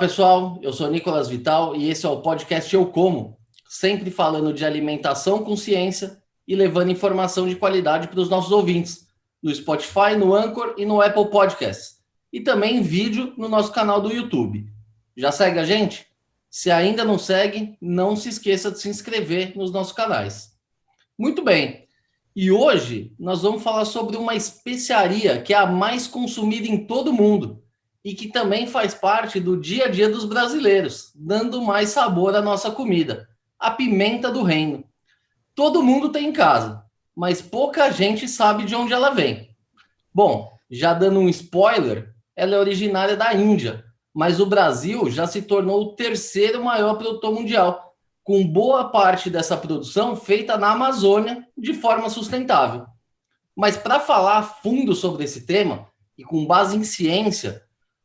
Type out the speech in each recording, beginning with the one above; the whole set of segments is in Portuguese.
Pessoal, eu sou Nicolas Vital e esse é o podcast Eu Como, sempre falando de alimentação com ciência e levando informação de qualidade para os nossos ouvintes, no Spotify, no Anchor e no Apple Podcasts, e também em vídeo no nosso canal do YouTube. Já segue a gente? Se ainda não segue, não se esqueça de se inscrever nos nossos canais. Muito bem, e hoje nós vamos falar sobre uma especiaria que é a mais consumida em todo o mundo e que também faz parte do dia a dia dos brasileiros, dando mais sabor à nossa comida, a pimenta do reino. Todo mundo tem em casa, mas pouca gente sabe de onde ela vem. Bom, já dando um spoiler, ela é originária da Índia, mas o Brasil já se tornou o terceiro maior produtor mundial, com boa parte dessa produção feita na Amazônia de forma sustentável. Mas para falar a fundo sobre esse tema, e com base em ciência,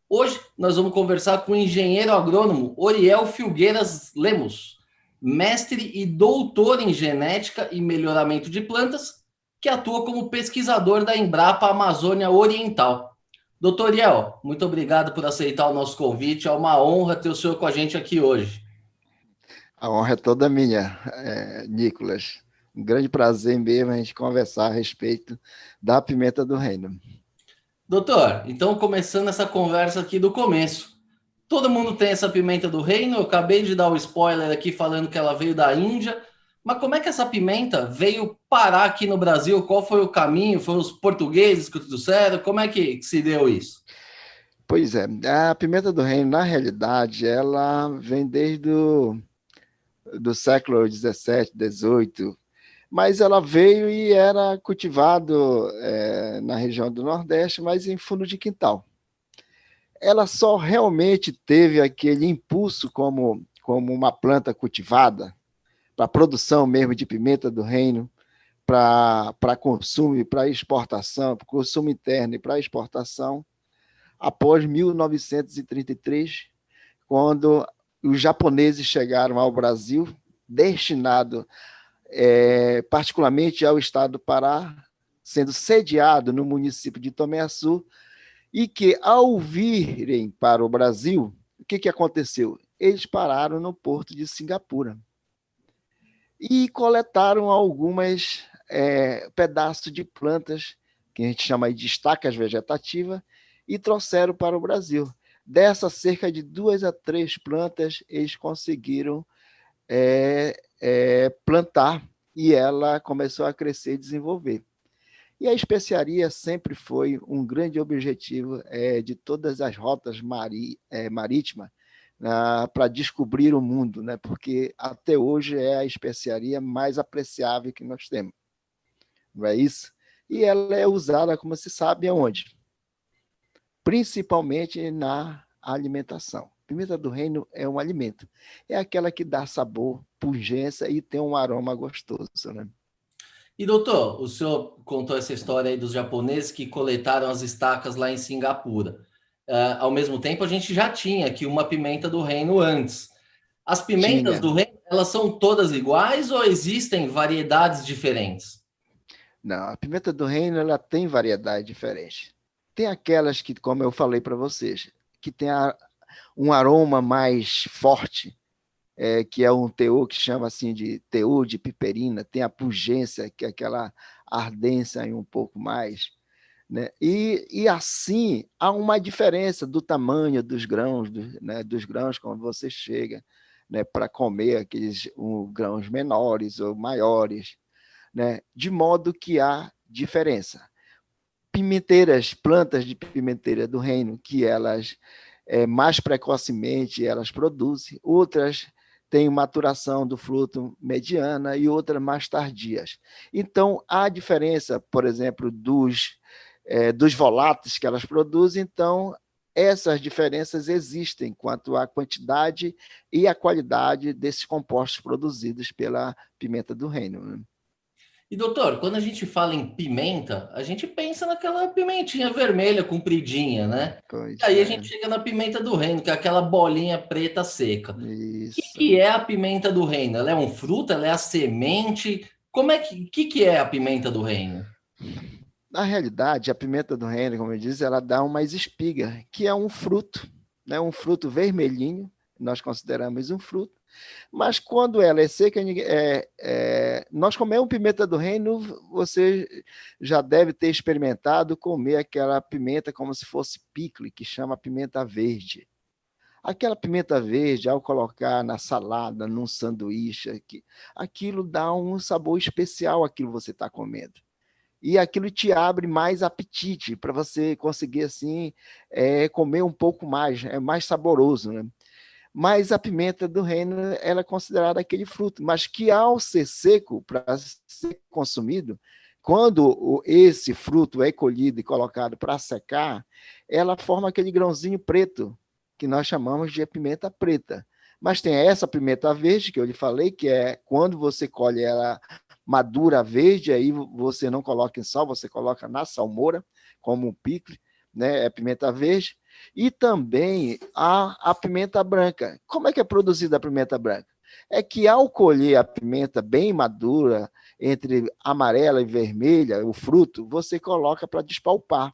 hoje nós vamos conversar com o engenheiro agrônomo Oriel Filgueiras Lemos, mestre e doutor em genética e melhoramento de plantas, que atua como pesquisador da Embrapa Amazônia Oriental. Doutor Oriel, muito obrigado por aceitar o nosso convite. É uma honra ter o senhor com a gente aqui hoje. A honra é toda minha, Nicolas. Um grande prazer mesmo a gente conversar a respeito da pimenta do reino. Doutor, então começando essa conversa aqui do começo. Todo mundo tem essa pimenta do reino, eu acabei de dar o spoiler aqui falando que ela veio da Índia, mas como é que essa pimenta veio parar aqui no Brasil? Qual foi o caminho? Foram os portugueses que trouxeram? Como é que se deu isso? Pois é, a pimenta do reino, na realidade, ela vem desde do século XVII, XVIII, mas ela veio e era cultivado na região do Nordeste, mas em fundo de quintal. Ela só realmente teve aquele impulso como uma planta cultivada, para a produção mesmo de pimenta do reino, para consumo e para exportação, para consumo interno e para exportação, após 1933, quando os japoneses chegaram ao Brasil, destinado particularmente ao estado do Pará, sendo sediado no município de Tomé-Açu, e que, ao virem para o Brasil, o que aconteceu? Eles pararam no porto de Singapura e coletaram algumas pedaços de plantas, que a gente chama de estacas vegetativas, e trouxeram para o Brasil. Dessas cerca de 2 a 3 plantas, eles conseguiram plantar, e ela começou a crescer e desenvolver. E a especiaria sempre foi um grande objetivo de todas as rotas marítimas, para descobrir o mundo, né? Porque até hoje é a especiaria mais apreciável que nós temos. Não é isso? E ela é usada, como se sabe, aonde? Principalmente na alimentação. Pimenta do reino é um alimento. É aquela que dá sabor, pungência e tem um aroma gostoso, né? E doutor, o senhor contou essa história aí dos japoneses que coletaram as estacas lá em Singapura. Ao mesmo tempo, a gente já tinha aqui uma pimenta do reino antes. As pimentas Tinha. do reino, elas são todas iguais ou existem variedades diferentes? Não, a pimenta do reino ela tem variedade diferente. Tem aquelas que, como eu falei para vocês, que tem um aroma mais forte, que é um teor que chama assim de teor de piperina, tem a pungência, que é aquela ardência aí um pouco mais, né? E assim há uma diferença do tamanho dos grãos, né, dos grãos quando você chega, né, para comer aqueles grãos menores ou maiores, né, de modo que há diferença. Pimenteiras, plantas de pimenteira do reino, que elas mais precocemente elas produzem, outras têm maturação do fruto mediana e outras mais tardias. Então, há diferença, por exemplo, dos voláteis que elas produzem, então essas diferenças existem quanto à quantidade e à qualidade desses compostos produzidos pela pimenta do reino, né? E doutor, quando a gente fala em pimenta, a gente pensa naquela pimentinha vermelha compridinha, né? E Pois aí a é, gente chega na pimenta do reino, que é aquela bolinha preta seca. O isso. que é a pimenta do reino? Ela é um fruto? Ela é a semente? Como é que é a pimenta do reino? Na realidade, a pimenta do reino, como eu disse, ela dá umas espigas, que é um fruto. né? Um fruto vermelhinho, nós consideramos um fruto, mas quando ela é seca, nós comemos pimenta do reino, você já deve ter experimentado comer aquela pimenta como se fosse picle, que chama pimenta verde. Aquela pimenta verde, ao colocar na salada, num sanduíche, aquilo dá um sabor especial àquilo que você está comendo. E aquilo te abre mais apetite para você conseguir assim comer um pouco mais, é mais saboroso, né? Mas a pimenta do reino ela é considerada aquele fruto, mas que ao ser seco para ser consumido, quando esse fruto é colhido e colocado para secar, ela forma aquele grãozinho preto que nós chamamos de pimenta preta. Mas tem essa pimenta verde que eu lhe falei, que é quando você colhe ela madura verde, aí você não coloca em sal, você coloca na salmoura, como um picle, né? É pimenta verde. E também a pimenta branca. Como é que é produzida a pimenta branca? É que ao colher a pimenta bem madura, entre amarela e vermelha, o fruto, você coloca para despolpar.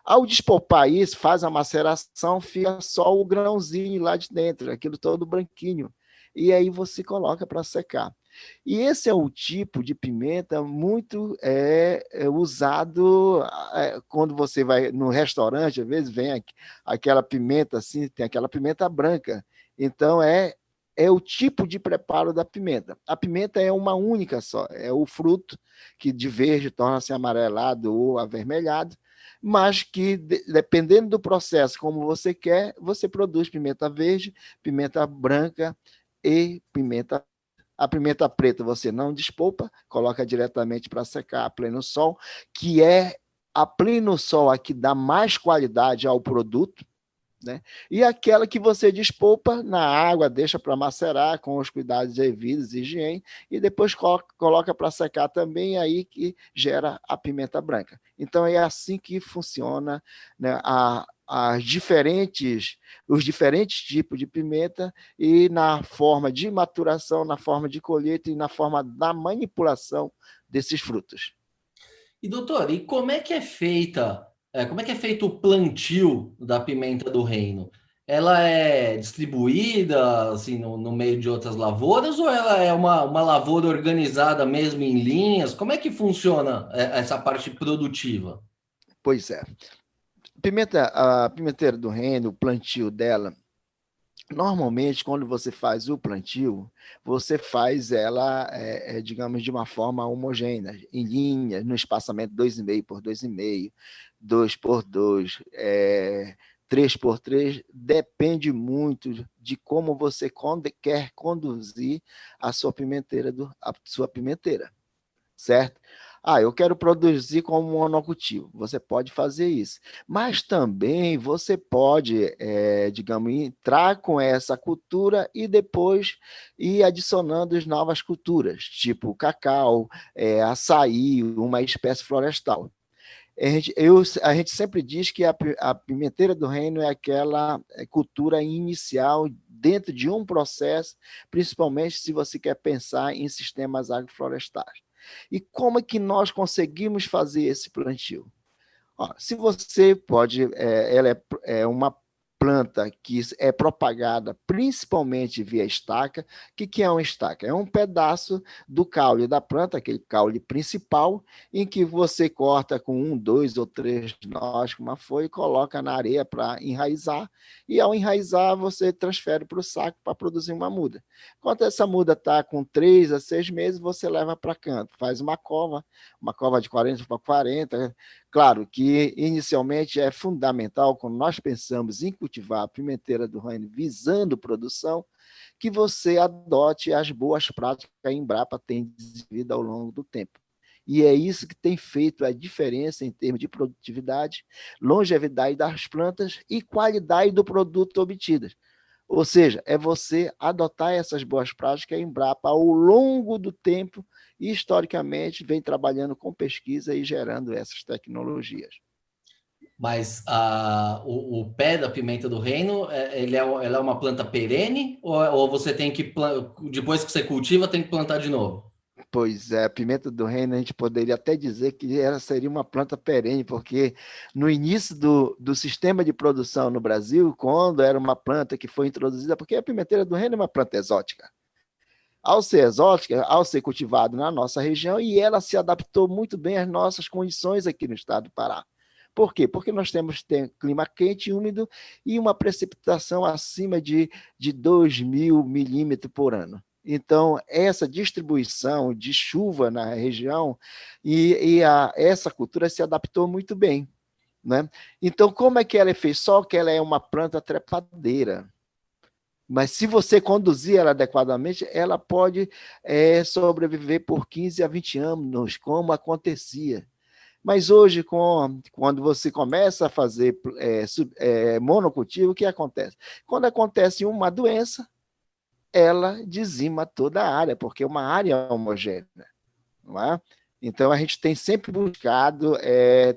Ao despolpar isso, faz a maceração, fica só o grãozinho lá de dentro, aquilo todo branquinho. E aí você coloca para secar. E esse é o tipo de pimenta muito usado quando você vai no restaurante, às vezes vem aquela pimenta assim, tem aquela pimenta branca. Então é o tipo de preparo da pimenta. A pimenta é uma única só, é o fruto que de verde torna-se amarelado ou avermelhado, mas que dependendo do processo como você quer, você produz pimenta verde, pimenta branca e pimenta. A pimenta preta você não despolpa, coloca diretamente para secar a pleno sol, que é a pleno sol a que dá mais qualidade ao produto, né? E aquela que você despolpa na água, deixa para macerar com os cuidados devidos, higiene, e depois coloca para secar também, aí que gera a pimenta branca. Então é assim que funciona, né, os diferentes tipos de pimenta e na forma de maturação, na forma de colheita e na forma da manipulação desses frutos. E doutor, e como é que é feito o plantio da pimenta do reino? Ela é distribuída assim no meio de outras lavouras ou ela é uma lavoura organizada mesmo em linhas? Como é que funciona essa parte produtiva? Pois é. A pimenteira do reino, o plantio dela, normalmente, quando você faz o plantio, você faz ela, digamos, de uma forma homogênea, em linha, no espaçamento 2,5 por 2,5, 2 por 2, 3 por 3, depende muito de como você quer conduzir a sua pimenteira, certo? Eu quero produzir como monocultivo. Você pode fazer isso. Mas também você pode, digamos, entrar com essa cultura e depois ir adicionando as novas culturas, tipo cacau, açaí, uma espécie florestal. A gente sempre diz que a pimenteira do reino é aquela cultura inicial dentro de um processo, principalmente se você quer pensar em sistemas agroflorestais. E como é que nós conseguimos fazer esse plantio? Se você pode, ela é uma planta que é propagada principalmente via estaca. O que é uma estaca? É um pedaço do caule da planta, aquele caule principal, em que você corta com 1, 2 ou 3 nós com uma folha e coloca na areia para enraizar, e ao enraizar você transfere para o saco para produzir uma muda. Quando essa muda está com 3 a 6 meses, você leva para canto, faz uma cova de 40 por 40. Claro que, inicialmente, é fundamental, quando nós pensamos em cultivar a pimenteira do reino visando produção, que você adote as boas práticas que a Embrapa tem desenvolvido ao longo do tempo. E é isso que tem feito a diferença em termos de produtividade, longevidade das plantas e qualidade do produto obtido. Ou seja, é você adotar essas boas práticas. A Embrapa, ao longo do tempo, historicamente, vem trabalhando com pesquisa e gerando essas tecnologias. Mas o pé da pimenta do reino, ela é uma planta perene ou você tem que, depois que você cultiva, tem que plantar de novo? Pois é, a pimenta do reino a gente poderia até dizer que ela seria uma planta perene, porque no início do sistema de produção no Brasil, quando era uma planta que foi introduzida, porque a pimenteira do reino é uma planta exótica, ao ser exótica, ao ser cultivada na nossa região, e ela se adaptou muito bem às nossas condições aqui no estado do Pará. Por quê? Porque nós temos clima quente, úmido e uma precipitação acima de 2.000 milímetros por ano. Então, essa distribuição de chuva na região essa cultura se adaptou muito bem. Né? Então, como é que ela fez? Só que ela é uma planta trepadeira. Mas se você conduzir ela adequadamente, ela pode sobreviver por 15 a 20 anos, como acontecia. Mas hoje, quando você começa a fazer monocultivo, o que acontece? Quando acontece uma doença, ela dizima toda a área, porque é uma área homogênea. Não é? Então, a gente tem sempre buscado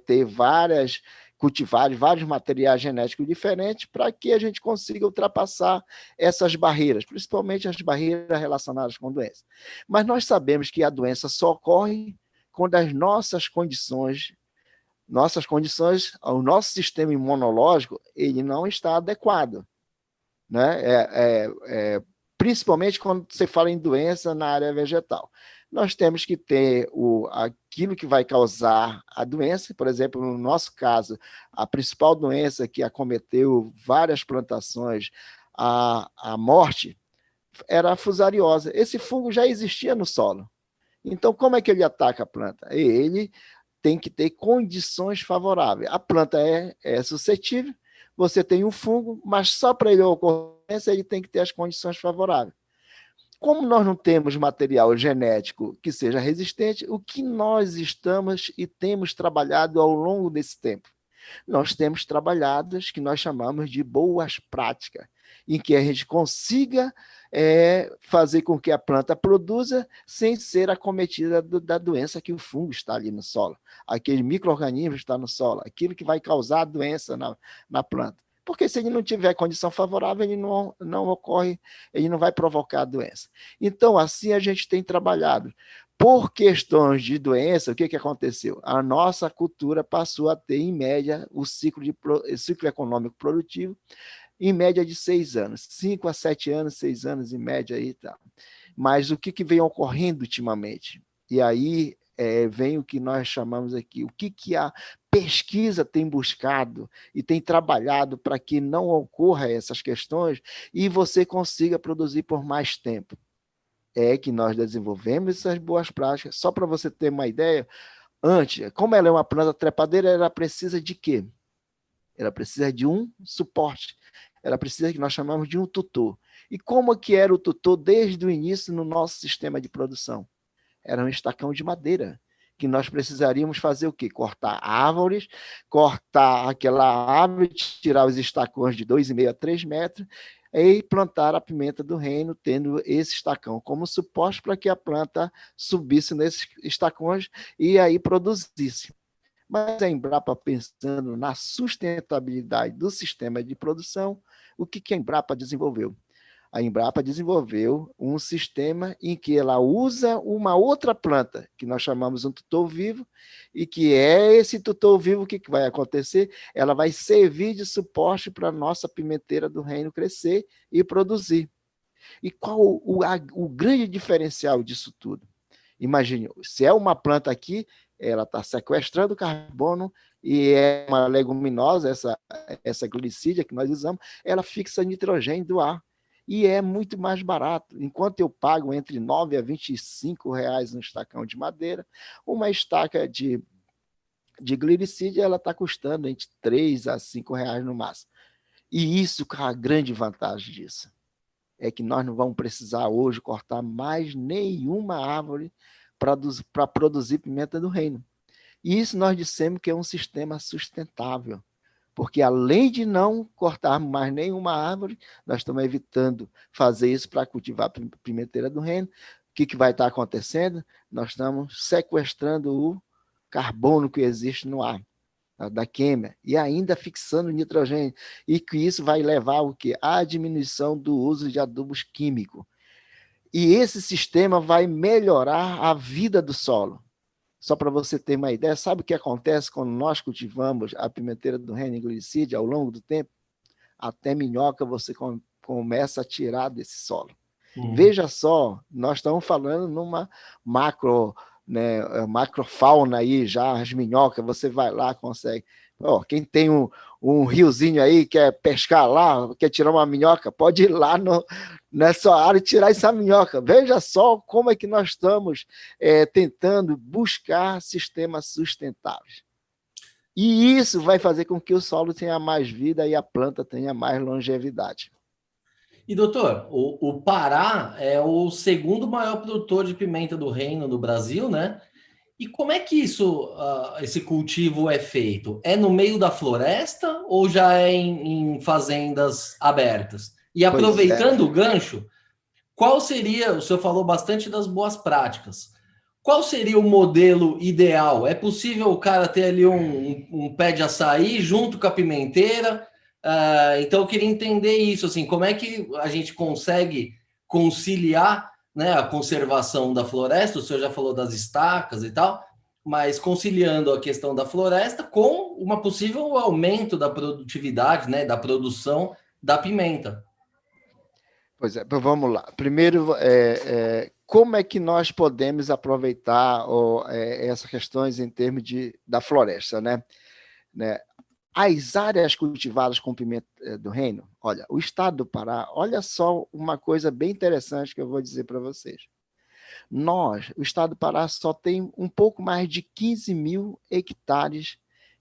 ter cultivares, vários materiais genéticos diferentes para que a gente consiga ultrapassar essas barreiras, principalmente as barreiras relacionadas com doença. Mas nós sabemos que a doença só ocorre quando as nossas condições, o nosso sistema imunológico, ele não está adequado. Né? Principalmente quando você fala em doença na área vegetal. Nós temos que ter aquilo que vai causar a doença, por exemplo, no nosso caso, a principal doença que acometeu várias plantações, a morte, era a fusariose. Esse fungo já existia no solo. Então, como é que ele ataca a planta? Ele tem que ter condições favoráveis. A planta é suscetível, você tem um fungo, mas só para ele ocorrer, ele tem que ter as condições favoráveis. Como nós não temos material genético que seja resistente, o que nós estamos e temos trabalhado ao longo desse tempo? Nós temos trabalhado as que nós chamamos de boas práticas, em que a gente consiga fazer com que a planta produza sem ser acometida da doença que o fungo está ali no solo, aquele micro-organismo está no solo, aquilo que vai causar a doença na planta. Porque se ele não tiver condição favorável, ele não ocorre, ele não vai provocar a doença. Então, assim a gente tem trabalhado. Por questões de doença, o que aconteceu? A nossa cultura passou a ter, em média, o ciclo econômico produtivo, em média de 6 anos, 5 a 7 anos, 6 anos em média. Aí, tá. Mas o que vem ocorrendo ultimamente? E aí vem o que nós chamamos aqui, o que a pesquisa tem buscado e tem trabalhado para que não ocorra essas questões e você consiga produzir por mais tempo. É que nós desenvolvemos essas boas práticas. Só para você ter uma ideia, antes, como ela é uma planta trepadeira, ela precisa de quê? Ela precisa de um suporte. Ela precisa que nós chamamos de um tutor. E como que era o tutor desde o início no nosso sistema de produção? Era um estacão de madeira, que nós precisaríamos fazer o quê? Cortar árvores, cortar aquela árvore, tirar os estacões de 2,5 a 3 metros, e plantar a pimenta do reino, tendo esse estacão como suporte para que a planta subisse nesses estacões e aí produzisse. Mas a Embrapa, pensando na sustentabilidade do sistema de produção, o que a Embrapa desenvolveu? A Embrapa desenvolveu um sistema em que ela usa uma outra planta, que nós chamamos um tutor vivo, e que é esse tutor vivo, o que vai acontecer? Ela vai servir de suporte para a nossa pimenteira do reino crescer e produzir. E qual o grande diferencial disso tudo? Imagine, se é uma planta aqui, ela está sequestrando carbono e é uma leguminosa, essa glicídia que nós usamos, ela fixa nitrogênio do ar. E é muito mais barato. Enquanto eu pago entre 9 a 25 reais no estacão de madeira, uma estaca de glicídia ela está custando entre 3 a 5 reais no máximo. E isso, a grande vantagem disso é que nós não vamos precisar hoje cortar mais nenhuma árvore para produzir pimenta do reino. E isso nós dissemos que é um sistema sustentável, porque além de não cortar mais nenhuma árvore, nós estamos evitando fazer isso para cultivar pimenteira do reino. O que vai estar acontecendo? Nós estamos sequestrando o carbono que existe no ar da queima, e ainda fixando nitrogênio, e que isso vai levar o quê? À diminuição do uso de adubos químicos. E esse sistema vai melhorar a vida do solo. Só para você ter uma ideia, sabe o que acontece quando nós cultivamos a pimenteira do reino em glicídia ao longo do tempo? Até minhoca você começa a tirar desse solo. Veja só, nós estamos falando numa macro, né, macrofauna aí, já as minhocas, você vai lá, consegue. Oh, quem tem um riozinho aí, quer pescar lá, quer tirar uma minhoca, pode ir lá nessa área e tirar essa minhoca. Veja só como é que nós estamos tentando buscar sistemas sustentáveis. E isso vai fazer com que o solo tenha mais vida e a planta tenha mais longevidade. E, doutor, o Pará é o segundo maior produtor de pimenta do reino no Brasil, né? E como é que esse cultivo é feito? É no meio da floresta ou já é em fazendas abertas? E Pois é. aproveitando o gancho, qual seria, o senhor falou bastante das boas práticas, qual seria o modelo ideal? É possível o cara ter ali um pé de açaí junto com a pimenteira? Então eu queria entender isso, assim, como é que a gente consegue conciliar, né, a conservação da floresta? O senhor já falou das estacas e tal, mas conciliando a questão da floresta com uma possível aumento da produtividade, né, da produção da pimenta. Pois é, então vamos lá. Primeiro, como é que nós podemos aproveitar essas questões em termos da floresta, né? As áreas cultivadas com pimenta do reino, olha, o estado do Pará, olha só uma coisa bem interessante que eu vou dizer para vocês. O estado do Pará só tem um pouco mais de 15 mil hectares,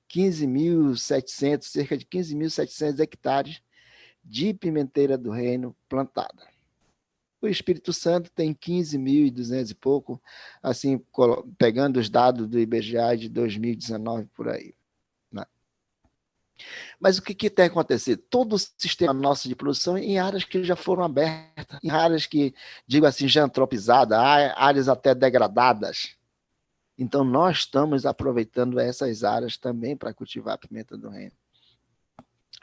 15.700, cerca de 15.700 hectares de pimenteira do reino plantada. O Espírito Santo tem 15.200 e pouco, assim, pegando os dados do IBGE de 2019 por aí. Né? Mas o que tem acontecido? Todo o sistema nosso de produção é em áreas que já foram abertas, em áreas que, digo assim, já antropizadas, áreas até degradadas. Então, nós estamos aproveitando essas áreas também para cultivar a pimenta do reino.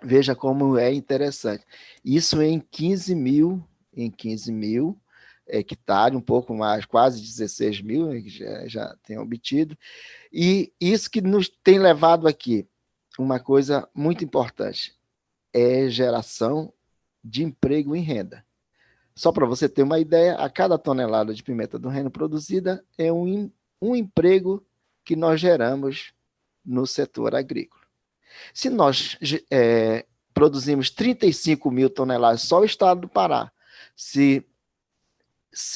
Veja como é interessante. Isso em 15 mil hectares, um pouco mais, quase 16 mil, já tem obtido. E isso que nos tem levado aqui, uma coisa muito importante, é geração de emprego e renda. Só para você ter uma ideia, a cada tonelada de pimenta do reino produzida é um emprego que nós geramos no setor agrícola. Se nós produzimos 35 mil toneladas, só o estado do Pará, se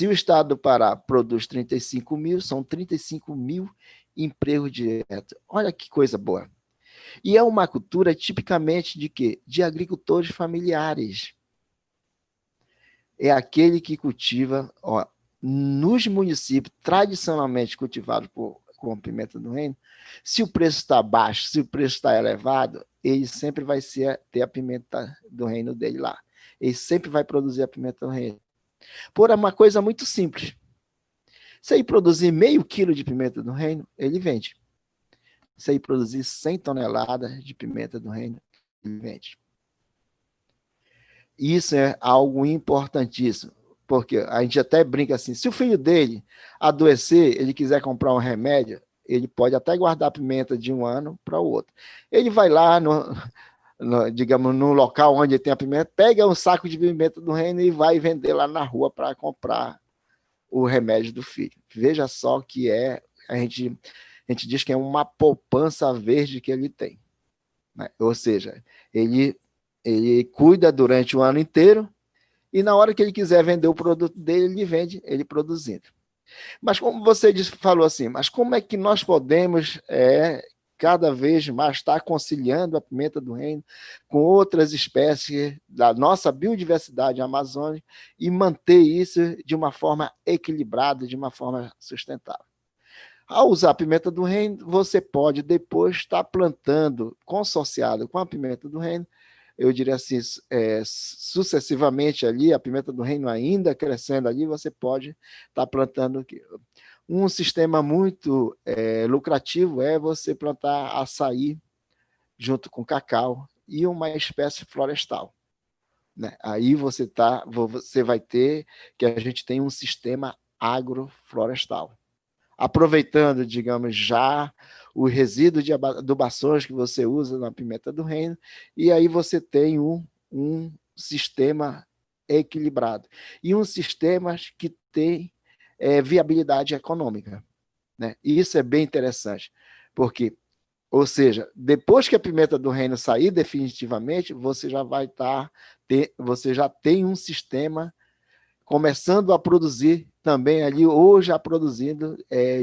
o estado do Pará produz 35 mil, são 35 mil empregos diretos. Olha que coisa boa. E é uma cultura tipicamente de quê? De agricultores familiares. É aquele que cultiva, nos municípios tradicionalmente cultivados com pimenta do reino, se o preço está baixo, se o preço está elevado, ele sempre vai ter a pimenta do reino dele lá. Ele sempre vai produzir a pimenta do reino. Por uma coisa muito simples. Se ele produzir meio quilo de pimenta do reino, ele vende. Se ele produzir 100 toneladas de pimenta do reino, ele vende. Isso é algo importantíssimo, porque a gente até brinca assim, se o filho dele adoecer, ele quiser comprar um remédio, ele pode até guardar a pimenta de um ano para o outro. Ele vai lá, digamos, no local onde tem a pimenta, pega um saco de pimenta do reino e vai vender lá na rua para comprar o remédio do filho. Veja só que a gente diz que é uma poupança verde que ele tem. Né? Ou seja, ele cuida durante o ano inteiro e na hora que ele quiser vender o produto dele, ele vende, ele produzindo. Mas como você falou assim, mas como é que nós podemos cada vez mais estar conciliando a pimenta do reino com outras espécies da nossa biodiversidade amazônica e manter isso de uma forma equilibrada, de uma forma sustentável? Ao usar a pimenta do reino, você pode depois estar plantando, consorciado com a pimenta do reino, eu diria assim, sucessivamente ali, a pimenta do reino ainda crescendo ali, você pode estar plantando. Um sistema muito lucrativo é você plantar açaí junto com cacau e uma espécie florestal. né? Aí você vai ter que a gente tem um sistema agroflorestal. Aproveitando, digamos, já o resíduo de adubações que você usa na pimenta do reino, e aí você tem um sistema equilibrado. E um sistema que tem viabilidade econômica, né? E isso é bem interessante, porque, ou seja, depois que a pimenta do reino sair definitivamente, você já você já tem um sistema começando a produzir também ali, ou já produzindo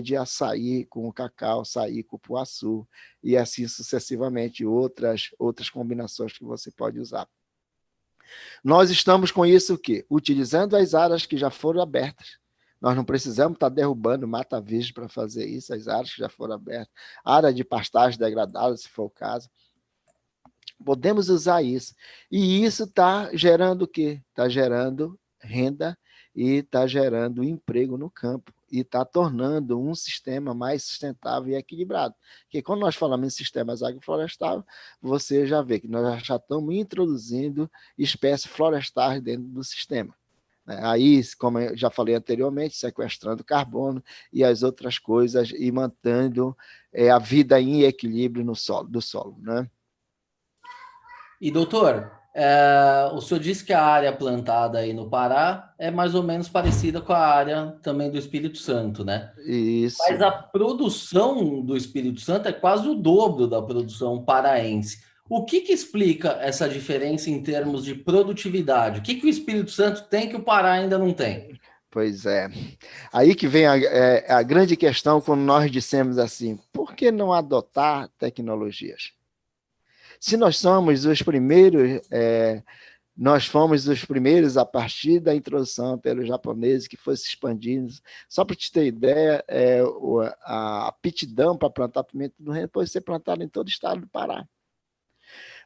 de açaí com cacau, açaí com cupuaçu, e assim sucessivamente, outras combinações que você pode usar. Nós estamos com isso o quê? Utilizando as áreas que já foram abertas. Nós não precisamos estar derrubando mata virgem para fazer isso, as áreas que já foram abertas, área de pastagem degradada, se for o caso. Podemos usar isso. E isso está gerando o quê? Está gerando renda e está gerando emprego no campo e está tornando um sistema mais sustentável e equilibrado. Porque quando nós falamos em sistemas agroflorestais, você já vê que nós já estamos introduzindo espécies florestais dentro do sistema. Aí, como eu já falei anteriormente, sequestrando carbono e as outras coisas e mantendo a vida em equilíbrio do solo, né? E, doutor, o senhor disse que a área plantada aí no Pará é mais ou menos parecida com a área também do Espírito Santo, né? Mas Isso. a produção do Espírito Santo é quase o dobro da produção paraense. O que explica essa diferença em termos de produtividade? O que o Espírito Santo tem que o Pará ainda não tem? Pois é. Aí que vem a grande questão quando nós dissemos assim, por que não adotar tecnologias? Se nós somos os primeiros, nós fomos os primeiros a partir da introdução pelos japoneses, que foi se expandindo. Só para te ter ideia, a aptidão para plantar pimenta do reino pode ser plantada em todo o estado do Pará.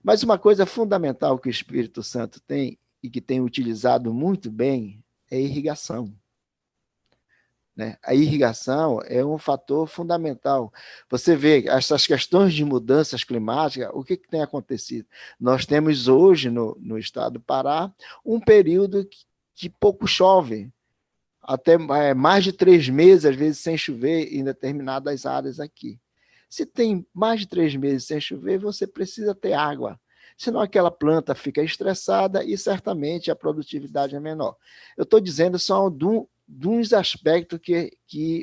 Mas uma coisa fundamental que o Espírito Santo tem, e que tem utilizado muito bem, é a irrigação. Né? A irrigação é um fator fundamental. Você vê essas questões de mudanças climáticas, o que tem acontecido? Nós temos hoje, no estado do Pará, um período que pouco chove, até mais de 3 meses, às vezes, sem chover em determinadas áreas aqui. Se tem mais de 3 meses sem chover, você precisa ter água. Senão aquela planta fica estressada e certamente a produtividade é menor. Eu estou dizendo só de uns aspectos que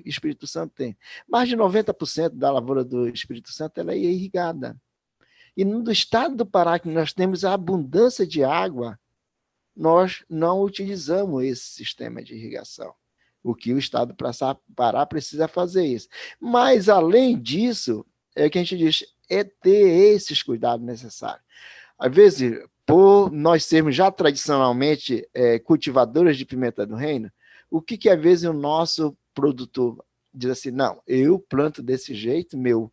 o Espírito Santo tem. Mais de 90% da lavoura do Espírito Santo ela é irrigada. E no estado do Pará, que nós temos a abundância de água, nós não utilizamos esse sistema de irrigação. O que o estado do Pará precisa fazer isso. Mas, além disso, é que a gente diz, é ter esses cuidados necessários. Às vezes, por nós sermos já tradicionalmente cultivadores de pimenta do reino, o que às vezes o nosso produtor diz assim, não, eu planto desse jeito, meu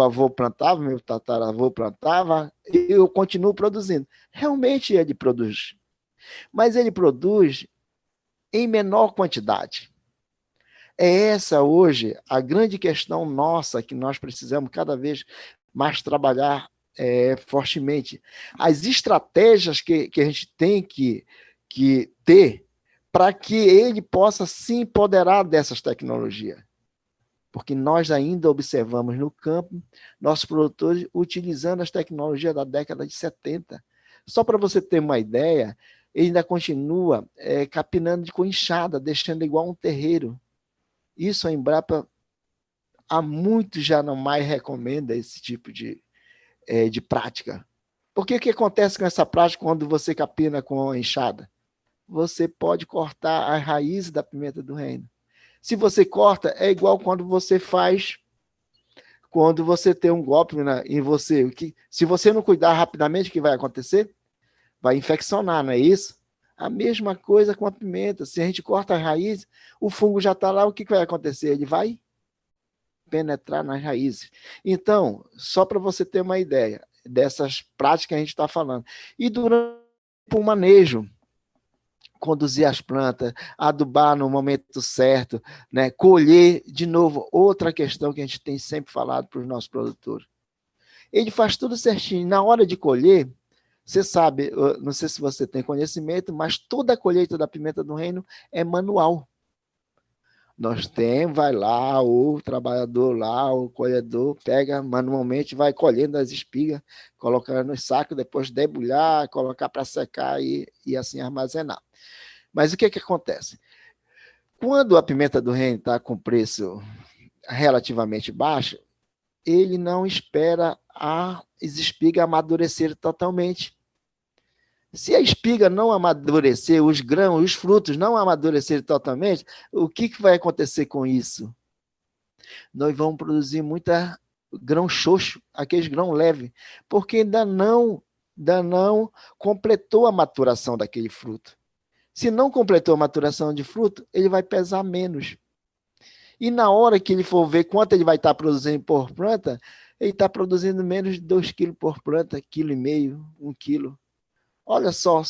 avô plantava, meu tataravô plantava, eu continuo produzindo. Realmente ele produz, mas ele produz em menor quantidade. É essa hoje a grande questão nossa que nós precisamos cada vez mais trabalhar fortemente. As estratégias que a gente tem que ter para que ele possa se empoderar dessas tecnologias. Porque nós ainda observamos no campo nossos produtores utilizando as tecnologias da década de 70. Só para você ter uma ideia, ele ainda continua capinando com enxada, deixando igual um terreiro. Isso a Embrapa há muito já não mais recomenda esse tipo de prática. Porque o que acontece com essa prática quando você capina com enxada? Você pode cortar as raízes da pimenta do reino. Se você corta, é igual quando você tem um golpe em você. Se você não cuidar rapidamente, o que vai acontecer? Vai infeccionar, não é isso? A mesma coisa com a pimenta. Se a gente corta as raízes, o fungo já está lá, o que vai acontecer? Ele vai penetrar nas raízes. Então, só para você ter uma ideia dessas práticas que a gente está falando. E durante o manejo, conduzir as plantas, adubar no momento certo, né? Colher, de novo, outra questão que a gente tem sempre falado para os nossos produtores. Ele faz tudo certinho. Na hora de colher, Você sabe, não sei se você tem conhecimento, mas toda a colheita da pimenta do reino é manual. Vai lá, o trabalhador lá, o colhedor, pega manualmente, vai colhendo as espigas, colocando no saco, depois debulhar, colocar para secar e assim armazenar. Mas o que acontece? Quando a pimenta do reino está com preço relativamente baixo, ele não espera as espigas amadurecer totalmente. Se a espiga não amadurecer, os grãos, os frutos não amadurecerem totalmente, o que vai acontecer com isso? Nós vamos produzir muita grão xoxo, aqueles grão leve, porque ainda não completou a maturação daquele fruto. Se não completou a maturação de fruto, ele vai pesar menos. E na hora que ele for ver quanto ele vai estar produzindo por planta, ele está produzindo menos de 2 quilos por planta, 1,5 kg, 1 quilo. Olha só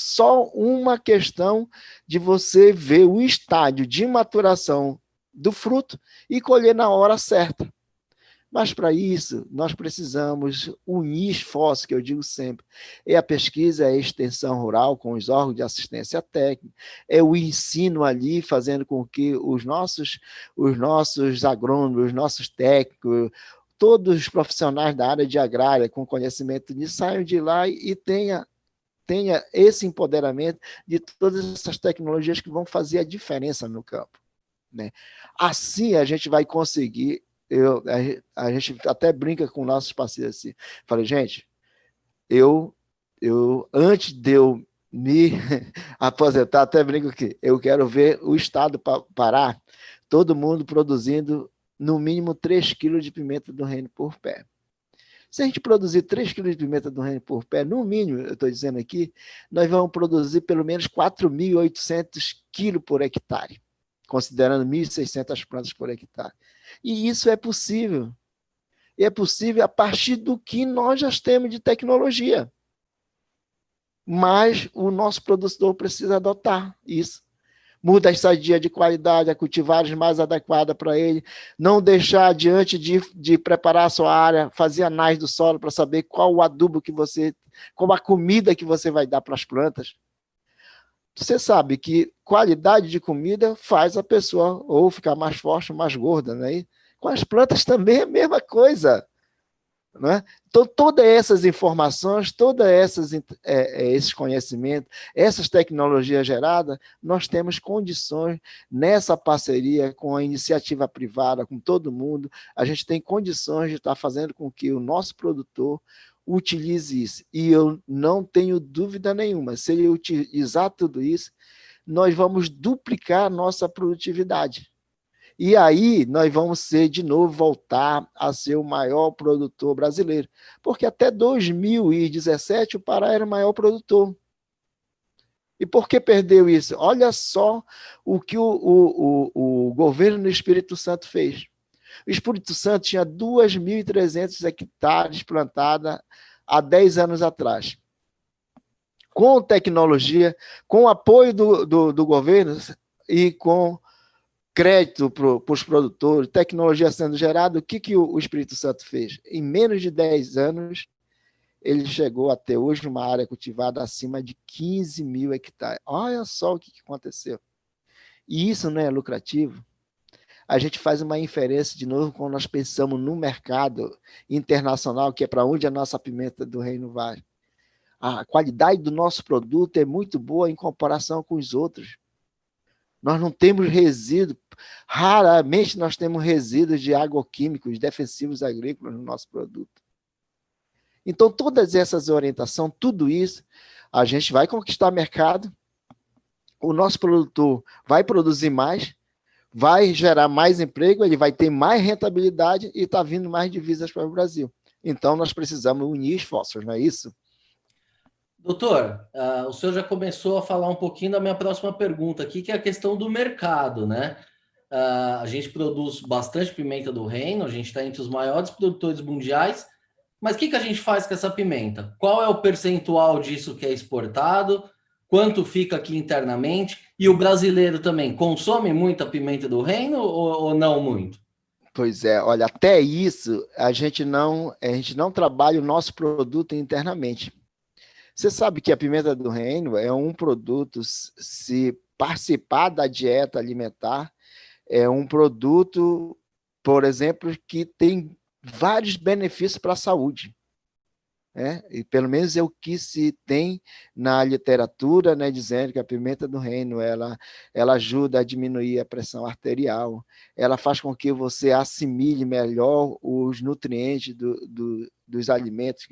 uma questão de você ver o estágio de maturação do fruto e colher na hora certa. Mas para isso, nós precisamos unir esforços, que eu digo sempre. É a pesquisa, é a extensão rural com os órgãos de assistência técnica, é o ensino ali, fazendo com que os nossos agrônomos, os nossos técnicos, todos os profissionais da área de agrária com conhecimento disso saiam de lá e tenha esse empoderamento de todas essas tecnologias que vão fazer a diferença no campo, né? Assim a gente vai conseguir, a gente até brinca com nossos parceiros assim, falei, gente, eu antes de eu me aposentar, até brinco que eu quero ver o estado Pará, todo mundo produzindo no mínimo 3 quilos de pimenta do reino por pé. Se a gente produzir 3 quilos de pimenta do reino por pé, no mínimo, eu estou dizendo aqui, nós vamos produzir pelo menos 4.800 quilos por hectare, considerando 1.600 plantas por hectare. E isso é possível. E é possível a partir do que nós já temos de tecnologia. Mas o nosso produtor precisa adotar isso. Muda a estadia de qualidade, a cultivares mais adequada para ele, não deixar diante de preparar a sua área, fazer análise do solo para saber qual o adubo qual a comida que você vai dar para as plantas. Você sabe que qualidade de comida faz a pessoa ou ficar mais forte ou mais gorda, né? Com as plantas também é a mesma coisa. Né? Então, todas essas informações, esses conhecimentos, essas tecnologias geradas, nós temos condições, nessa parceria com a iniciativa privada, com todo mundo, a gente tem condições de estar fazendo com que o nosso produtor utilize isso. E eu não tenho dúvida nenhuma, se ele utilizar tudo isso, nós vamos duplicar a nossa produtividade. E aí nós vamos de novo, voltar a ser o maior produtor brasileiro. Porque até 2017 o Pará era o maior produtor. E por que perdeu isso? Olha só o que o governo do Espírito Santo fez. O Espírito Santo tinha 2.300 hectares plantados há 10 anos atrás. Com tecnologia, com apoio do governo e com crédito para os produtores, tecnologia sendo gerada, o que o Espírito Santo fez? Em menos de 10 anos, ele chegou a ter hoje uma área cultivada acima de 15 mil hectares. Olha só o que aconteceu. E isso não é lucrativo. A gente faz uma inferência de novo quando nós pensamos no mercado internacional, que é para onde a nossa pimenta do reino vai. A qualidade do nosso produto é muito boa em comparação com os outros. Nós não temos resíduos, raramente nós temos resíduos de agroquímicos, defensivos agrícolas no nosso produto. Então, todas essas orientações, tudo isso, a gente vai conquistar mercado, o nosso produtor vai produzir mais, vai gerar mais emprego, ele vai ter mais rentabilidade e está vindo mais divisas para o Brasil. Então, nós precisamos unir esforços, não é isso? Doutor, o senhor já começou a falar um pouquinho da minha próxima pergunta aqui, que é a questão do mercado, né? A gente produz bastante pimenta do reino, a gente está entre os maiores produtores mundiais, mas o que a gente faz com essa pimenta? Qual é o percentual disso que é exportado? Quanto fica aqui internamente? E o brasileiro também consome muita pimenta do reino ou não muito? Pois é, olha, até isso a gente não trabalha o nosso produto internamente. Você sabe que a pimenta do reino é um produto, se participar da dieta alimentar, é um produto, por exemplo, que tem vários benefícios para a saúde. E pelo menos é o que se tem na literatura, né, dizendo que a pimenta do reino ela ajuda a diminuir a pressão arterial, ela faz com que você assimile melhor os nutrientes dos alimentos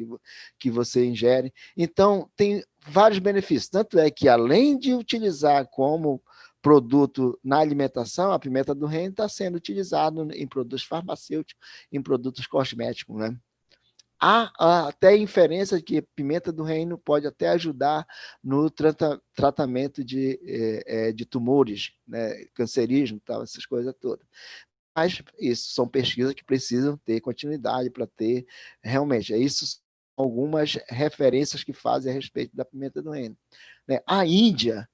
que você ingere. Então, tem vários benefícios. Tanto é que, além de utilizar como produto na alimentação, a pimenta do reino está sendo utilizada em produtos farmacêuticos, em produtos cosméticos, né? Há até inferência de que pimenta do reino pode até ajudar no tratamento de tumores, né, cancerígeno, tal, essas coisas todas. Mas isso são pesquisas que precisam ter continuidade para ter realmente. Isso são algumas referências que fazem a respeito da pimenta do reino. Né? A Índia,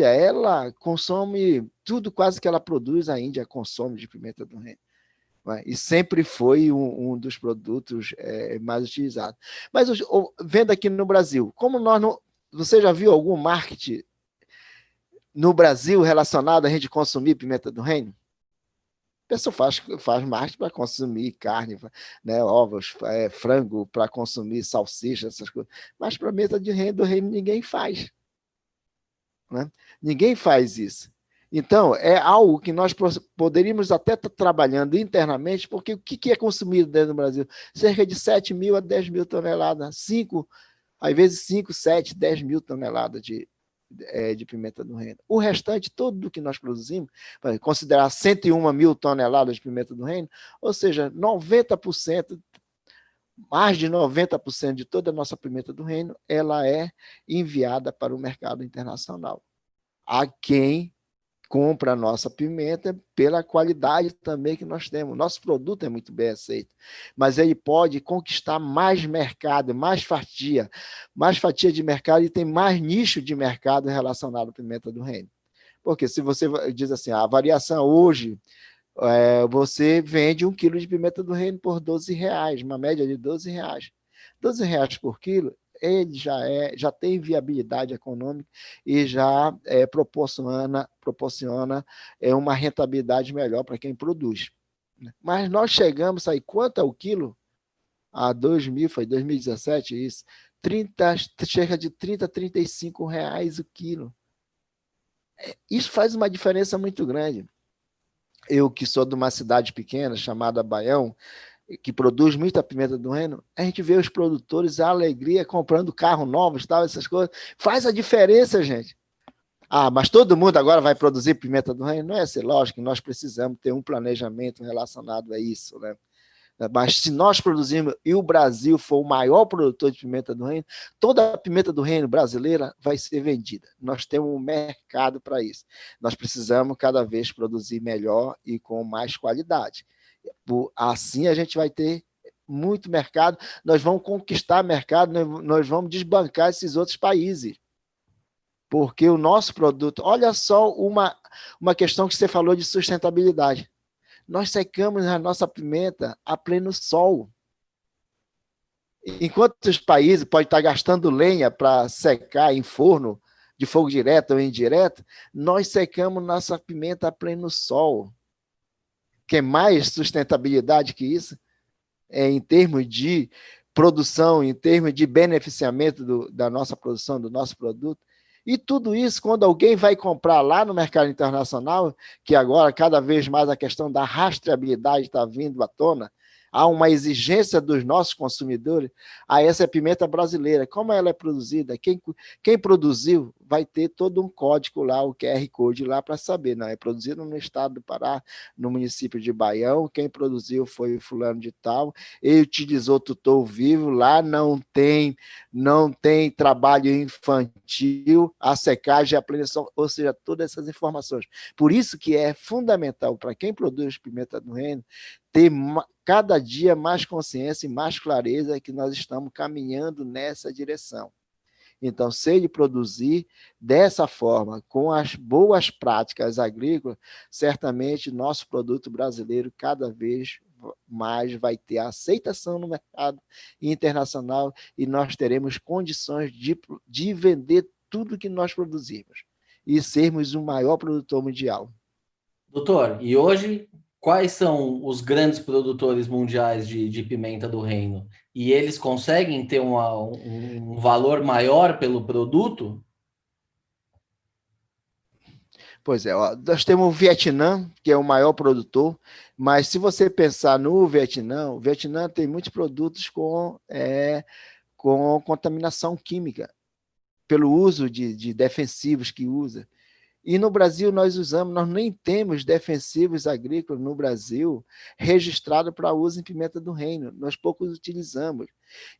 ela consome tudo quase que ela produz, a Índia consome de pimenta do reino. E sempre foi um dos produtos mais utilizados. Mas vendo aqui no Brasil, como nós não. Você já viu algum marketing no Brasil relacionado a gente consumir pimenta do reino? A pessoa faz marketing para consumir carne, né, ovos, frango, para consumir salsicha, essas coisas. Mas para pimenta do reino ninguém faz. Né? Ninguém faz isso. Então, é algo que nós poderíamos até estar trabalhando internamente, porque o que é consumido dentro do Brasil? Cerca de 7 mil a 10 mil toneladas, às vezes 5, 7, 10 mil toneladas de pimenta do reino. O restante, todo o que nós produzimos, para considerar 101 mil toneladas de pimenta do reino, ou seja, 90%, mais de 90% de toda a nossa pimenta do reino, ela é enviada para o mercado internacional. Há quem compra a nossa pimenta pela qualidade também que nós temos. Nosso produto é muito bem aceito, mas ele pode conquistar mais mercado, mais fatia de mercado, e tem mais nicho de mercado relacionado à pimenta do reino. Porque se você diz assim, a variação hoje, você vende 1 quilo de pimenta do reino por R$12, uma média de R$12. R$12 por quilo, ele já tem viabilidade econômica e já proporciona uma rentabilidade melhor para quem produz. Mas nós chegamos aí, quanto é o quilo? Foi 2017 isso, cerca de 30, R$35 o quilo. Isso faz uma diferença muito grande. Eu, que sou de uma cidade pequena chamada Baião, que produz muita pimenta do reino, a gente vê os produtores, a alegria, comprando carro novos, tal, essas coisas. Faz a diferença, gente. Mas todo mundo agora vai produzir pimenta do reino? Não é assim, lógico que nós precisamos ter um planejamento relacionado a isso, né? Mas se nós produzirmos, e o Brasil for o maior produtor de pimenta do reino, toda a pimenta do reino brasileira vai ser vendida. Nós temos um mercado para isso. Nós precisamos cada vez produzir melhor e com mais qualidade. Assim a gente vai ter muito mercado, nós vamos conquistar mercado, nós vamos desbancar esses outros países. Porque o nosso produto... Olha só uma questão que você falou de sustentabilidade. Nós secamos a nossa pimenta a pleno sol. Enquanto os países podem estar gastando lenha para secar em forno de fogo direto ou indireto, nós secamos nossa pimenta a pleno sol. Quer mais sustentabilidade que isso? Em termos de produção, em termos de beneficiamento da nossa produção, do nosso produto. E tudo isso, quando alguém vai comprar lá no mercado internacional, que agora cada vez mais a questão da rastreabilidade está vindo à tona, há uma exigência dos nossos consumidores, essa pimenta brasileira, como ela é produzida, quem produziu vai ter todo um código lá, o QR Code lá para saber, não, é produzido no estado do Pará, no município de Baião, quem produziu foi o fulano de tal, ele utilizou tutor vivo, lá não tem trabalho infantil, a secagem, a plenição, ou seja, todas essas informações. Por isso que é fundamental para quem produz pimenta do reino ter cada dia mais consciência e mais clareza que nós estamos caminhando nessa direção. Então, se ele produzir dessa forma, com as boas práticas agrícolas, certamente nosso produto brasileiro cada vez mais vai ter aceitação no mercado internacional e nós teremos condições de vender tudo que nós produzimos e sermos o maior produtor mundial. Doutor, e hoje, quais são os grandes produtores mundiais de pimenta do reino? E eles conseguem ter um valor maior pelo produto? Pois é, ó, nós temos o Vietnã, que é o maior produtor, mas se você pensar no Vietnã, o Vietnã tem muitos produtos com contaminação química, pelo uso de defensivos que usa. E no Brasil nós nem temos defensivos agrícolas no Brasil registrado para uso em pimenta do reino, nós poucos utilizamos.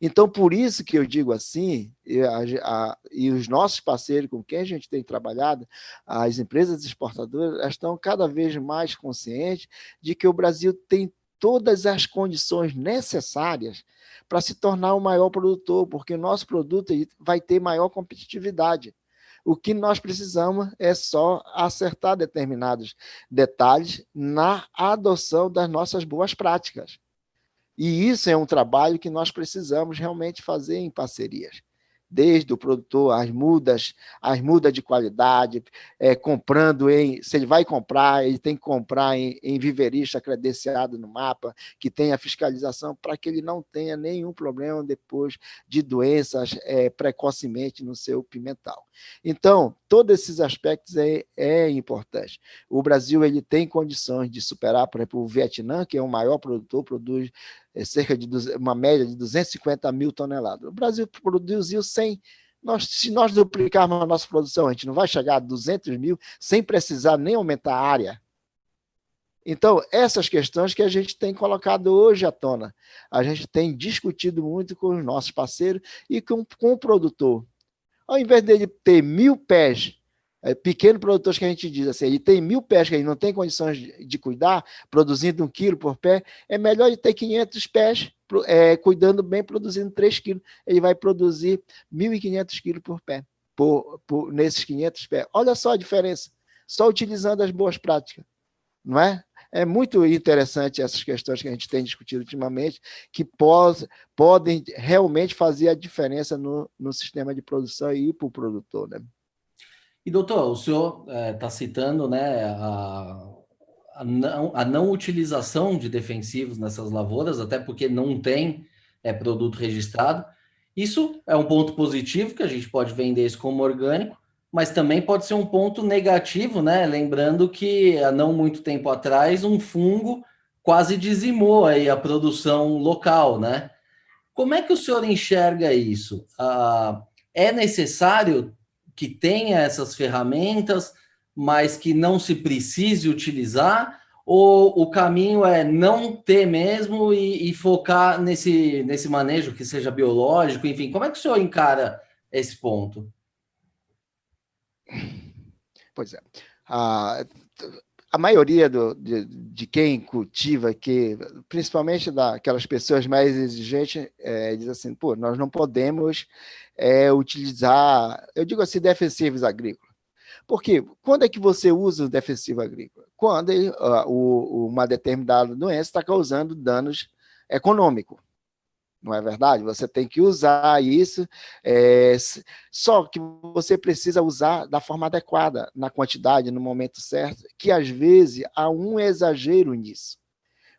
Então, por isso que eu digo assim, e os nossos parceiros com quem a gente tem trabalhado, as empresas exportadoras, estão cada vez mais conscientes de que o Brasil tem todas as condições necessárias para se tornar o maior produtor, porque o nosso produto vai ter maior competitividade. O que nós precisamos é só acertar determinados detalhes na adoção das nossas boas práticas. E isso é um trabalho que nós precisamos realmente fazer em parcerias. Desde o produtor, as mudas de qualidade, comprando se ele vai comprar, ele tem que comprar em viveirista credenciado no mapa, que tenha fiscalização, para que ele não tenha nenhum problema depois de doenças precocemente no seu pimental. Então, todos esses aspectos é importante. O Brasil ele tem condições de superar, por exemplo, o Vietnã, que é o maior produtor, produz cerca de uma média de 250 mil toneladas. O Brasil produziu 100. Se nós duplicarmos a nossa produção, a gente não vai chegar a 200 mil sem precisar nem aumentar a área. Então, essas questões que a gente tem colocado hoje à tona, a gente tem discutido muito com os nossos parceiros e com o produtor. Ao invés dele ter 1.000 pés, pequeno produtor que a gente diz assim, ele tem 1.000 pés que ele não tem condições de cuidar, produzindo 1 quilo por pé, é melhor ele ter 500 pés, cuidando bem, produzindo 3 quilos. Ele vai produzir 1.500 quilos por pé, nesses 500 pés. Olha só a diferença, só utilizando as boas práticas, não é? É muito interessante essas questões que a gente tem discutido ultimamente, que podem realmente fazer a diferença no sistema de produção e para o produtor, né? E, doutor, o senhor está citando, né, a não utilização de defensivos nessas lavouras, até porque não tem produto registrado. Isso é um ponto positivo, que a gente pode vender isso como orgânico, mas também pode ser um ponto negativo, né? Lembrando que há não muito tempo atrás um fungo quase dizimou aí a produção local, né? Como é que o senhor enxerga isso? É necessário que tenha essas ferramentas, mas que não se precise utilizar? Ou o caminho é não ter mesmo e focar nesse manejo que seja biológico? Enfim, como é que o senhor encara esse ponto? Pois é. A maioria de quem cultiva aqui, principalmente daquelas pessoas mais exigentes, diz assim, pô, nós não podemos utilizar, eu digo assim, defensivos agrícolas. Por quê? Quando é que você usa o defensivo agrícola? Quando uma determinada doença está causando danos econômicos. Não é verdade? Você tem que usar isso, só que você precisa usar da forma adequada, na quantidade, no momento certo, que às vezes há um exagero nisso.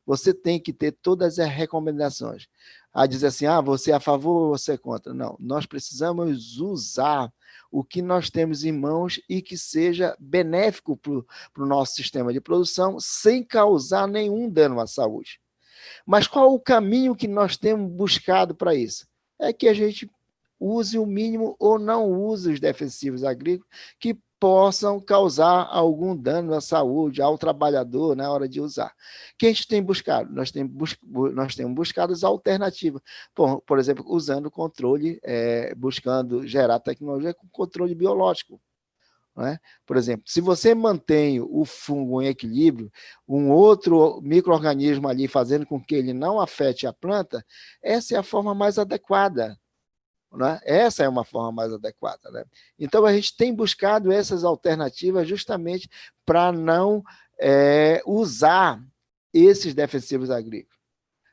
Você tem que ter todas as recomendações. A dizer assim, você é a favor ou você é contra? Não, nós precisamos usar o que nós temos em mãos e que seja benéfico para o nosso sistema de produção, sem causar nenhum dano à saúde. Mas qual o caminho que nós temos buscado para isso? É que a gente use o mínimo ou não use os defensivos agrícolas que possam causar algum dano à saúde, ao trabalhador na hora de usar. O que a gente tem buscado? Nós temos buscado as alternativas. Por exemplo, usando controle, buscando gerar tecnologia com controle biológico. Né? Por exemplo, se você mantém o fungo em equilíbrio, um outro micro-organismo ali fazendo com que ele não afete a planta, essa é a forma mais adequada. Né? Essa é uma forma mais adequada. Né? Então, a gente tem buscado essas alternativas justamente para não usar esses defensivos agrícolas.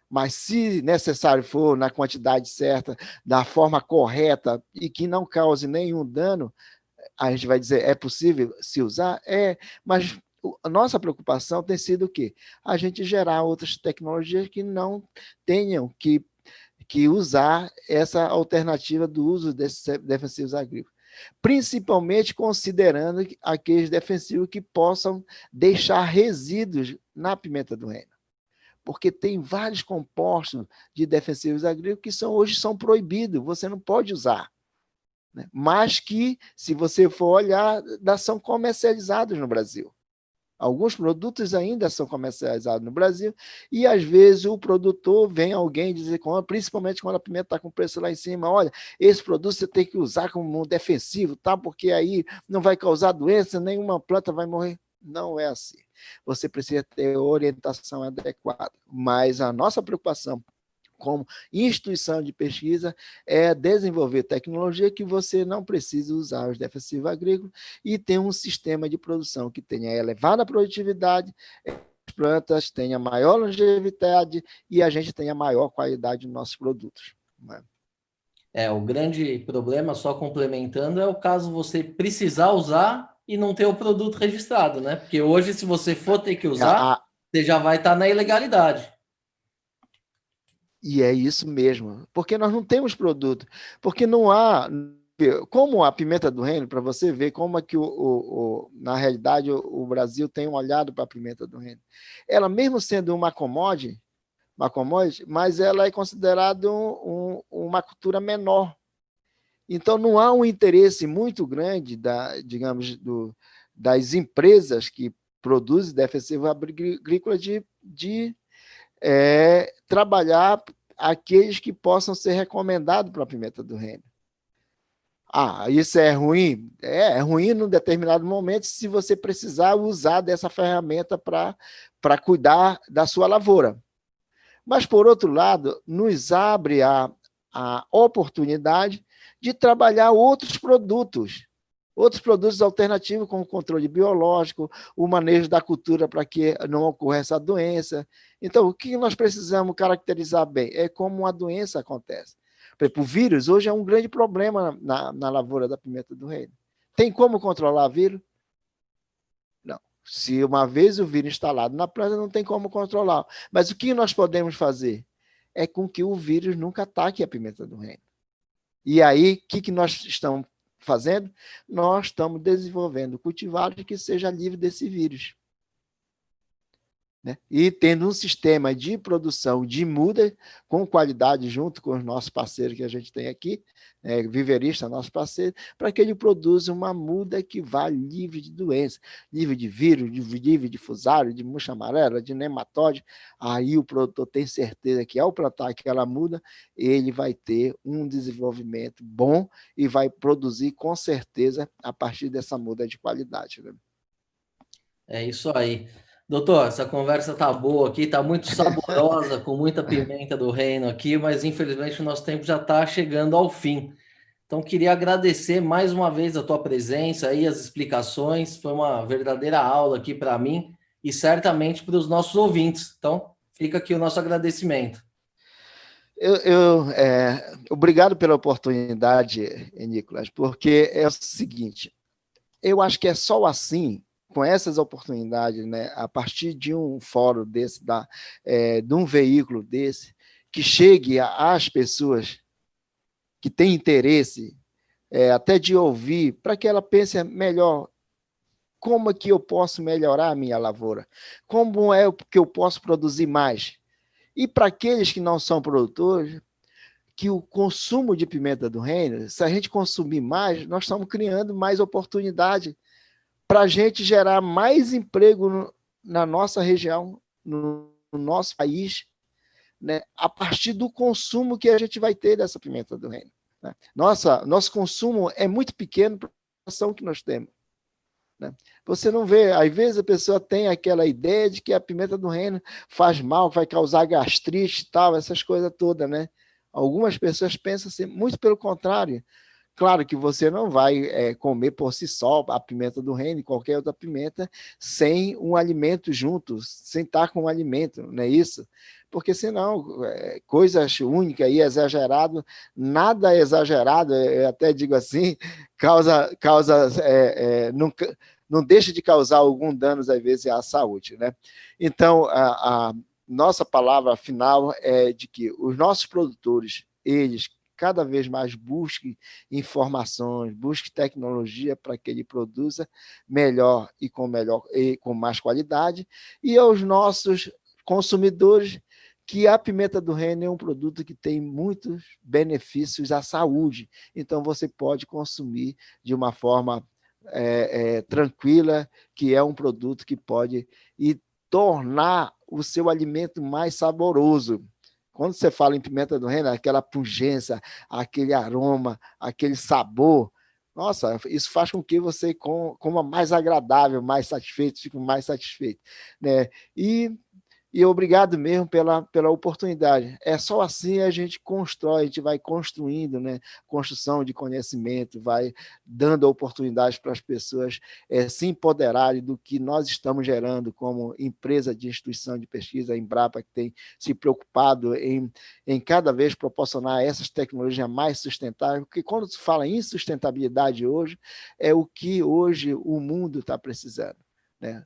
Mas, se necessário for, na quantidade certa, da forma correta e que não cause nenhum dano, a gente vai dizer, é possível se usar? É, mas a nossa preocupação tem sido o quê? A gente gerar outras tecnologias que não tenham que usar essa alternativa do uso desses defensivos agrícolas. Principalmente considerando aqueles defensivos que possam deixar resíduos na pimenta do reino. Porque tem vários compostos de defensivos agrícolas que hoje são proibidos, você não pode usar. Né? Mas que, se você for olhar, são comercializados no Brasil. Alguns produtos ainda são comercializados no Brasil e, às vezes, o produtor vem alguém dizer, principalmente quando a pimenta está com o preço lá em cima, olha, esse produto você tem que usar como um defensivo, tá? Porque aí não vai causar doença, nenhuma planta vai morrer. Não é assim. Você precisa ter orientação adequada. Mas a nossa preocupação como instituição de pesquisa é desenvolver tecnologia que você não precise usar os defensivos agrícolas e ter um sistema de produção que tenha elevada produtividade, as plantas tenham maior longevidade e a gente tenha maior qualidade dos nossos produtos. O grande problema, só complementando, é o caso você precisar usar e não ter o produto registrado, né? Porque hoje, se você for ter que usar, você já vai estar na ilegalidade. E é isso mesmo, porque nós não temos produto, porque não há, como a pimenta do reino, para você ver como é que, na realidade, o Brasil tem olhado para a pimenta do reino. Ela, mesmo sendo uma commodity, mas ela é considerada uma cultura menor. Então, não há um interesse muito grande, das empresas que produzem defensivo agrícola de trabalhar aqueles que possam ser recomendados para a pimenta do reino. Isso é ruim? É ruim num determinado momento se você precisar usar dessa ferramenta para cuidar da sua lavoura. Mas, por outro lado, nos abre a oportunidade de trabalhar outros produtos alternativos, como o controle biológico, o manejo da cultura para que não ocorra essa doença. Então, o que nós precisamos caracterizar bem é como a doença acontece. Por exemplo, o vírus hoje é um grande problema na lavoura da pimenta do reino. Tem como controlar o vírus? Não. Se uma vez o vírus instalado na planta, não tem como controlar. Mas o que nós podemos fazer? É com que o vírus nunca ataque a pimenta do reino. E aí, o que nós estamos fazendo? Nós estamos desenvolvendo cultivares que seja livre desse vírus. Né? E tendo um sistema de produção de muda com qualidade junto com os nossos parceiros que a gente tem aqui, Viverista, nosso parceiro, para que ele produza uma muda que vá livre de doença, livre de vírus, livre de fusário, de murcha amarela, de nematóide. Aí o produtor tem certeza que ao plantar aquela muda, ele vai ter um desenvolvimento bom e vai produzir com certeza a partir dessa muda de qualidade. Né? É isso aí. Doutor, essa conversa tá boa aqui, tá muito saborosa, com muita pimenta do reino aqui, mas infelizmente o nosso tempo já está chegando ao fim. Então, queria agradecer mais uma vez a tua presença aí, as explicações. Foi uma verdadeira aula aqui para mim e certamente para os nossos ouvintes. Então, fica aqui o nosso agradecimento. Obrigado pela oportunidade, Nicolas, porque é o seguinte, eu acho que é só assim, com essas oportunidades, né, a partir de um fórum desse, de um veículo desse, que chegue às pessoas que têm interesse, até de ouvir, para que ela pense melhor como é que eu posso melhorar a minha lavoura, como é que eu posso produzir mais. E para aqueles que não são produtores, que o consumo de pimenta do reino, se a gente consumir mais, nós estamos criando mais oportunidade para a gente gerar mais emprego na nossa região, no nosso país, né, a partir do consumo que a gente vai ter dessa pimenta do reino. Né? Nosso consumo é muito pequeno para a ação que nós temos. Né? Você não vê, às vezes a pessoa tem aquela ideia de que a pimenta do reino faz mal, vai causar gastrite e tal, essas coisas todas, né? Algumas pessoas pensam assim, muito pelo contrário, Claro que você não vai comer por si só a pimenta do reino e qualquer outra pimenta sem um alimento junto, sem estar com um alimento, não é isso? Porque senão, coisas únicas e exagerado, nada exagerado, eu até digo assim, não deixa de causar algum dano, às vezes, à saúde, né? Então, a nossa palavra final é de que os nossos produtores, eles cada vez mais busquem informações, busquem tecnologia para que ele produza melhor e com mais qualidade, e aos nossos consumidores que a pimenta do reino é um produto que tem muitos benefícios à saúde, então você pode consumir de uma forma tranquila, que é um produto que pode tornar o seu alimento mais saboroso. Quando você fala em pimenta do reino, aquela pungência, aquele aroma, aquele sabor, nossa, isso faz com que você coma mais agradável, mais satisfeito, fique mais satisfeito, né? E obrigado mesmo pela oportunidade. É só assim a gente constrói, a gente vai construindo, né? Construção de conhecimento, vai dando oportunidades para as pessoas se empoderarem do que nós estamos gerando como empresa de instituição de pesquisa, a Embrapa, que tem se preocupado em cada vez proporcionar essas tecnologias mais sustentáveis, porque quando se fala em sustentabilidade hoje, é o que hoje o mundo está precisando, né?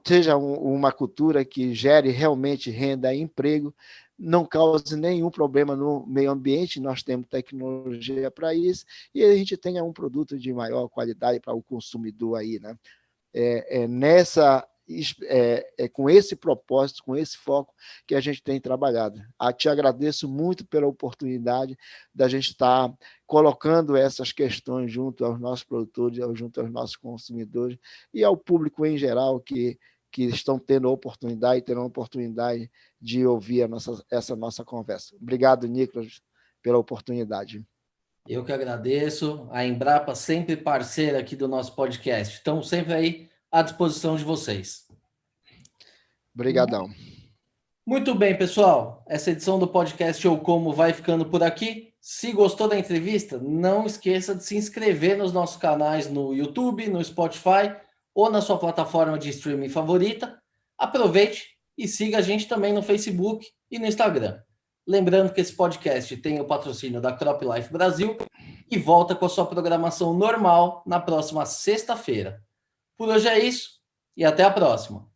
Seja uma cultura que gere realmente renda e emprego, não cause nenhum problema no meio ambiente, nós temos tecnologia para isso, e a gente tenha um produto de maior qualidade para o consumidor aí, né? Com esse propósito, com esse foco que a gente tem trabalhado. Te agradeço muito pela oportunidade da gente estar colocando essas questões junto aos nossos produtores, junto aos nossos consumidores e ao público em geral que estão terão a oportunidade de ouvir essa nossa conversa. Obrigado, Nicolas, pela oportunidade. Eu que agradeço. A Embrapa sempre parceira aqui do nosso podcast. Estamos sempre aí à disposição de vocês. Obrigadão. Muito bem, pessoal. Essa edição do podcast Eu Como vai ficando por aqui. Se gostou da entrevista, não esqueça de se inscrever nos nossos canais no YouTube, no Spotify ou na sua plataforma de streaming favorita. Aproveite e siga a gente também no Facebook e no Instagram. Lembrando que esse podcast tem o patrocínio da Crop Life Brasil e volta com a sua programação normal na próxima sexta-feira. Por hoje é isso e até a próxima.